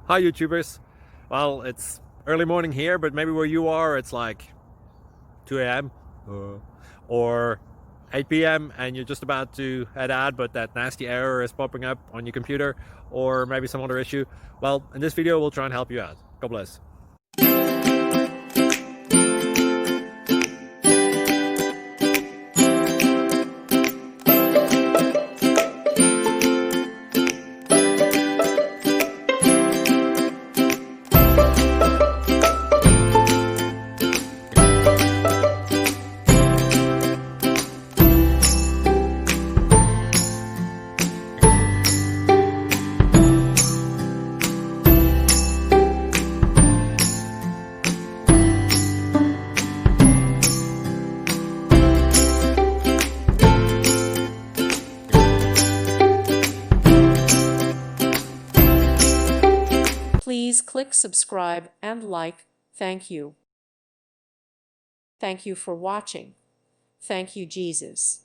Hi YouTubers. Well, it's early morning here, but maybe where you are it's like 2 a.m. Or 8 p.m. and you're just about to head out, but that nasty error is popping up on your computer, or maybe some other issue. Well, in this video we'll try and help you out. God bless. Please click subscribe and like. Thank you. Thank you for watching. Thank you, Jesus.